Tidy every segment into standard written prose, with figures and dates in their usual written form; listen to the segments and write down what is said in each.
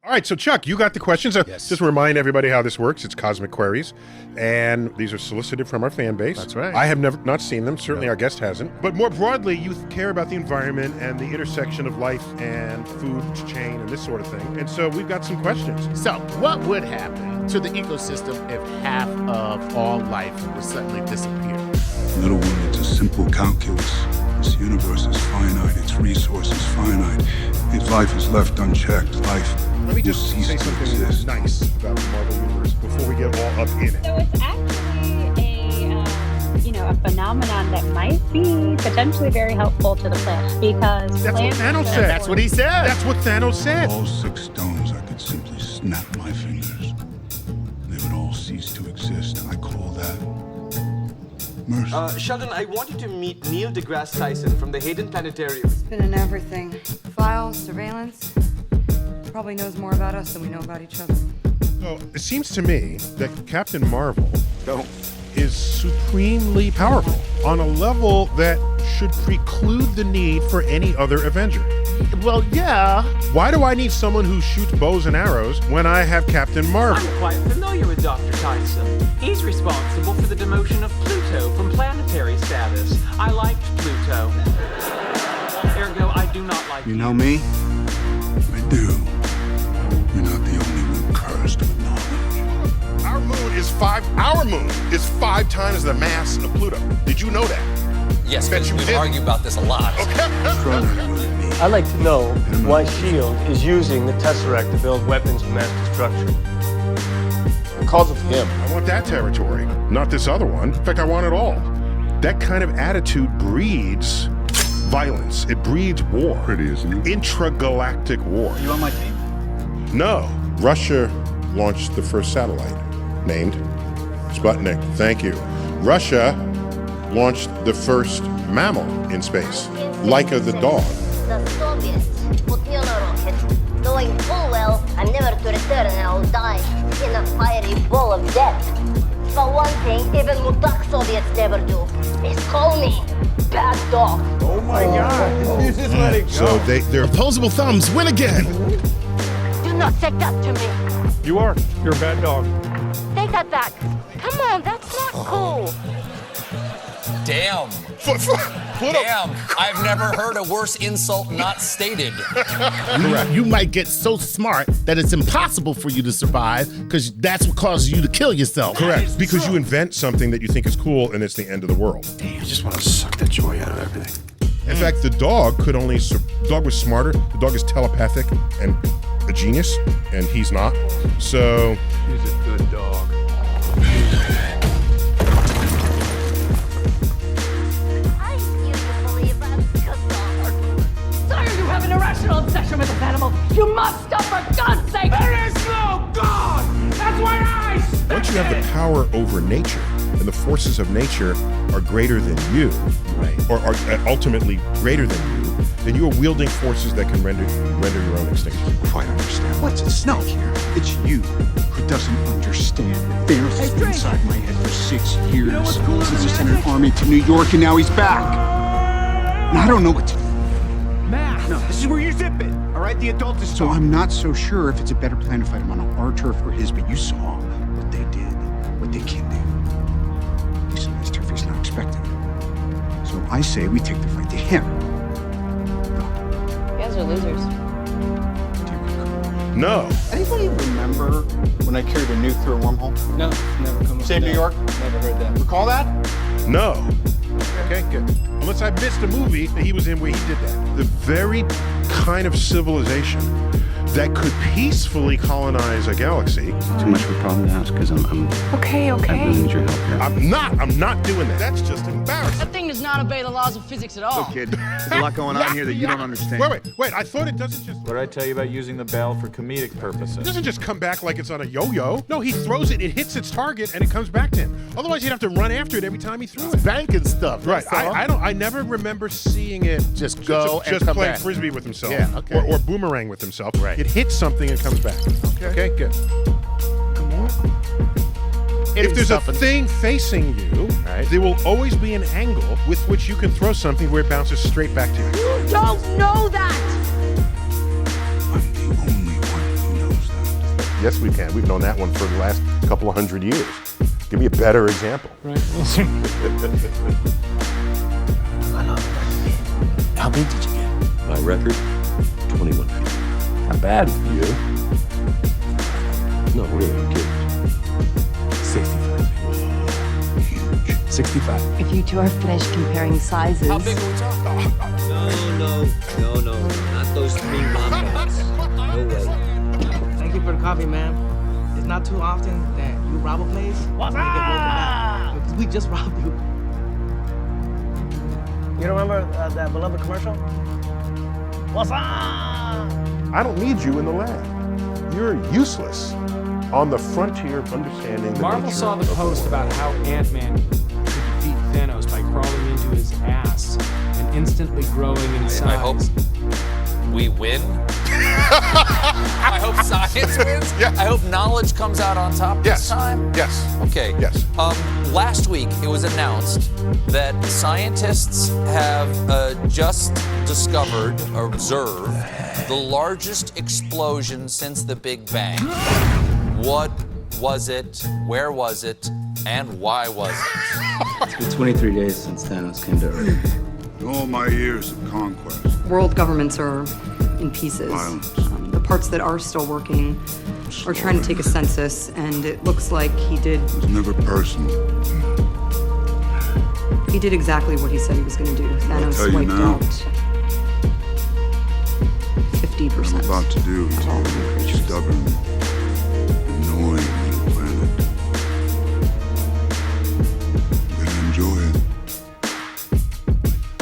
All right, so Chuck, you got the questions. Yes. Just remind everybody how this works. It's Cosmic Queries, and these are solicited from our fan base. That's right. I have not seen them. Certainly our guest hasn't. But more broadly, you care about the environment and the intersection of life and food chain and this sort of thing. And so we've got some questions. So, what would happen to the ecosystem if half of all life would suddenly disappear? Little one, it's a simple calculus. This universe is finite, its resources finite. If life is left unchecked, life Let me just will cease say to something exist. nice about the Marvel Universe before we get all up in it. So it's actually a phenomenon that might be potentially very helpful to the planet because That's what plants Thanos are- said. That's what he said. That's what Thanos said. All 6 stones, I could simply snap my fingers. They would all cease to exist. I call that mercy. Sheldon, I want you to meet Neil DeGrasse Tyson from the Hayden Planetarium. Been in everything. Files, surveillance. Probably knows more about us than we know about each other. So it seems to me that Captain Marvel is supremely powerful on a level that should preclude the need for any other Avenger. Well, yeah. Why do I need someone who shoots bows and arrows when I have Captain Marvel? I'm quite familiar with Dr. Tyson. He's responsible for the demotion of Pluto from planetary status. I liked Pluto. Ergo, I do not like You know me? I do. You're not the only one cursed with knowledge. Our moon is 5 times the mass of Pluto. Did you know that? Yes, Bet because you we've didn't. argued about this a lot. Struggling with me. I'd like to know why S.H.I.E.L.D. is using the Tesseract to build weapons of mass destruction. Because of him. I want that territory, not this other one. In fact, I want it all. That kind of attitude breeds violence. It breeds war. Pretty, isn't it? Intragalactic war. You on my team? No. Russia launched the first satellite, named Sputnik. Thank you. Russia launched the first mammal in space, Laika the dog. The Soviets put me on a rocket, knowing full well I'm never to return and I'll die in a fiery ball of death. But one thing even Mutak Soviets never do is call me bad dog. Oh my God. You just let it go. So they're Opposable thumbs win again. Do not say that to me. You are. You're a bad dog. Take that back. Come on, that's not cool. Damn. Damn. I've never heard a worse insult not stated. You might get so smart that it's impossible for you to survive because that's what causes you to kill yourself. correct because you invent something that you think is cool and it's the end of the world. I just want to suck the joy out of everything. In fact, the dog was smarter. The dog is telepathic and a genius, and he's not. So He's a good dog. I refuse to believe I'm Sire, you have an irrational obsession with this animal. You must stop for God's sake. There is no God! That's why I once you have the power over nature, and the forces of nature are greater than you, or are ultimately greater than you, then you are wielding forces that can render your own extinction. Quite understand what's at stake here. It's you who doesn't understand. Thanos has been inside my head for 6 years. Since he sent an army to New York and now he's back. And I don't know what to do. No, this is where you zip it. All right, the adult is So I'm not so sure if it's a better plan to fight him on our turf or his, but you saw what they did, what they can do. He's on his turf, he's not expecting it. So I say we take the fight to him. You guys are losers. No. Anybody remember when I carried a nuke through a wormhole? No, never come up. Save New York? Never heard that. Recall that? No. Okay, good. Unless I missed a movie that he was in where he did that. The very kind of civilization that could peacefully colonize a galaxy. Too much of a problem to ask because I'm Okay. I really need your help here. I'm not doing that. That's just embarrassing. That thing does not obey the laws of physics at all. Kid, there's a lot going on here that you don't understand. Wait. I thought it doesn't just... What did I tell you about using the bell for comedic purposes? It doesn't just come back like it's on a yo-yo. No, he throws it, it hits its target, and it comes back to him. Otherwise, he'd have to run after it every time he threw it. Banking stuff. Right. that's all. I never remember seeing it Just go and just come playing back. frisbee with himself. Yeah, okay. Or boomerang with himself. Right. It hits something and comes back. Okay, good. If there's a thing facing you, Right. there will always be an angle with which you can throw something where it bounces straight back to you. You don't know that. I'm the only one who knows Yes, we can. We've known that one for the last couple of 100 years. Give me a better example. Right. How big did you get? My record, 21 feet. Not bad. You? No, really, I'm kidding. 65. Huge. 65. If you two are finished comparing sizes. How big are we talking? No. Not those 3 mom guys. No way. Thank you for the coffee, ma'am. It's not too often that you rob a place and you get broken back. Because we just robbed you. You don't remember that beloved commercial? What's up? I don't need you in the lab. You're useless on the frontier of understanding the Marvel nature saw the of post war. about how Ant-Man could defeat Thanos by crawling into his ass and instantly growing in size. I hope we win. I hope science wins. Yeah. I hope knowledge comes out on top this time. Yes. Okay. Yes. Last week, it was announced that scientists have just discovered or observed the largest explosion since the Big Bang. What was it? Where was it? And why was it? It's been 23 days since Thanos came to Earth. In all my years of conquest, World governments are in pieces. violence, The parts that are still working are trying to take a census, and it looks like he did never personal. exactly what he said he was going to do. Thanos tell you wiped now. out 50%. I'm about to do to all you, living creatures. stubborn, annoying little planet. You're gonna enjoy it.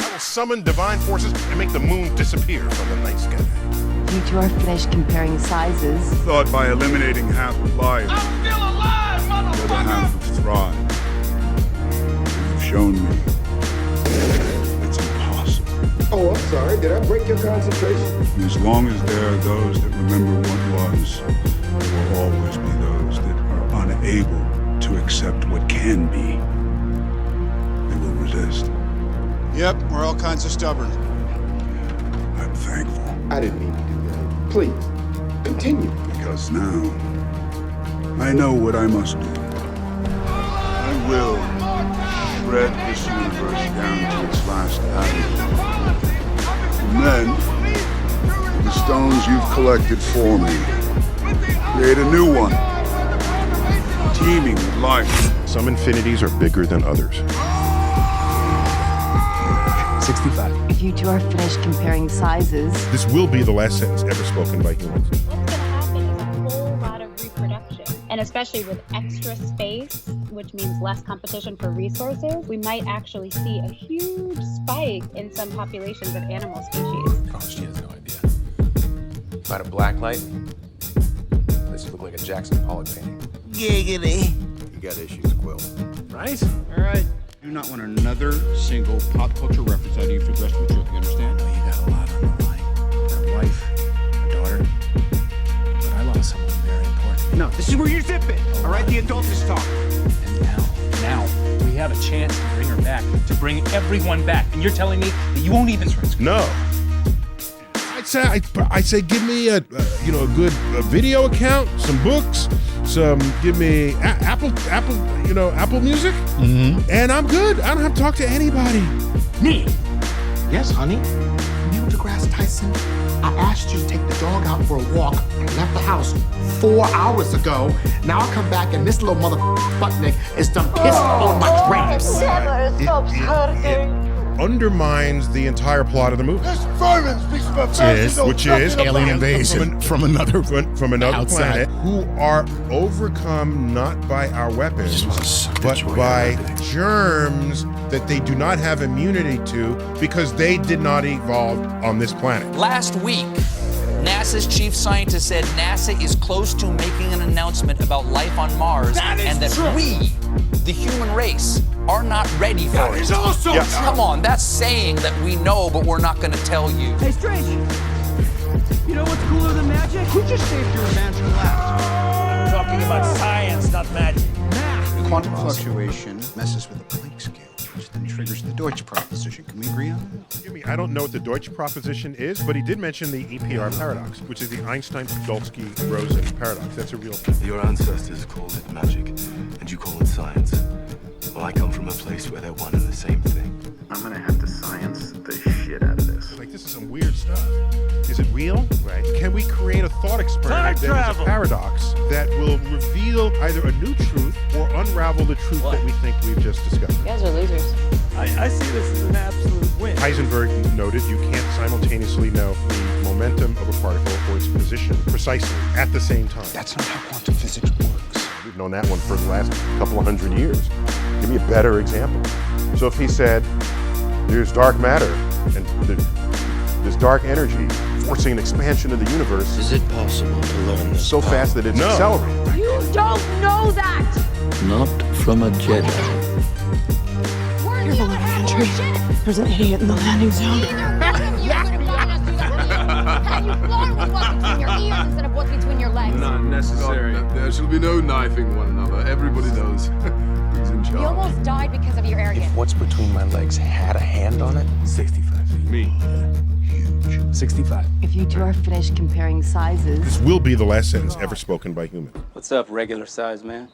I will summon divine forces and make the moon disappear from the night sky. You two are finished comparing sizes. Thought by eliminating half of life, the other half would thrive. You've shown me it's impossible. Oh, I'm sorry. Did I break your concentration? And as long as there are those that remember what was, there will always be those that are unable to accept what can be. They will resist. Yep, we're all kinds of stubborn. I'm thankful. I didn't mean to do that. Please, continue. Because now, I know what I must do. I will shred this universe down to its last atom. And then, with the stones you've collected for me, create a new one, teeming with life. Some infinities are bigger than others. 65. If you two are finished comparing sizes. This will be the last sentence ever spoken by humans. What's going to happen is a whole lot of reproduction. And especially with extra space, which means less competition for resources, we might actually see a huge spike in some populations of animal species. Oh, she has no idea. About a black light? This look like a Jackson Pollock painting. Giggity. You got issues, Quill. Right? All right. Do not want another single pop culture reference out of you for the rest of the trip. You understand? I know you got a lot on the line. Got a wife, a daughter. But I lost someone very important. No, this is where you zip it. All right, the adult is talking. And now, we have a chance to bring her back, to bring everyone back. And you're telling me that you won't even risk. No. I'd say give me a good video account, some books, give me Apple Music, and I'm good. I don't have to talk to anybody. Neil. Yes, honey? Neil DeGrasse Tyson, I asked you to take the dog out for a walk and left the house 4 hours ago. Now I come back and this little mother Sputnik is done pissed on my drapes. It never stops hurting. Undermines the entire plot of the movie. This vermin speaks about Which is alien invasion from another planet who are overcome not by our weapons, but by germs that they do not have immunity to because they did not evolve on this planet. Last week, NASA's chief scientist said NASA is close to making an announcement about life on Mars and that we, the human race, are not ready for it. Also Come on, that's saying that we know, but we're not going to tell you. Hey, Strange. You know what's cooler than magic? Who just saved your mansion left? I'm talking about science, not magic. Math. Quantum fluctuation messes with the Planck scale, which is the triggers the Deutsch proposition. Can we agree on that? Forgive me, I don't know what the Deutsch proposition is, but he did mention the EPR paradox, which is the Einstein-Podolsky-Rosen paradox. That's a real thing. Your ancestors called it magic, and you call it science. Well, I come from a place where they're one and the same thing. I'm gonna have to science the shit out of this. Like, this is some weird stuff. Is it real? Right. Can we create a thought experiment that is a paradox that will reveal either a new truth or unravel the truth that we think we've just discovered? You guys are losers. I see this as an absolute win. Heisenberg noted you can't simultaneously know the momentum of a particle or its position precisely at the same time. That's not how quantum physics works. We've known that one for the last couple of hundred years. Give me a better example. So if he said, there's dark matter and there's dark energy forcing an expansion of the universe. Is it possible to learn this so fast that it's accelerating? You don't know that! Not from a Jedi. You're below entry. There's an idiot in the landing zone. Not necessary. There shall be no knifing one another. Everybody knows who's in charge. You almost died because of your arrogance. What's between my legs had a hand on it? 65 feet. Me. Huge. 65. If you two are finished comparing sizes... This will be the last sentence ever spoken by humans. What's up, regular size man?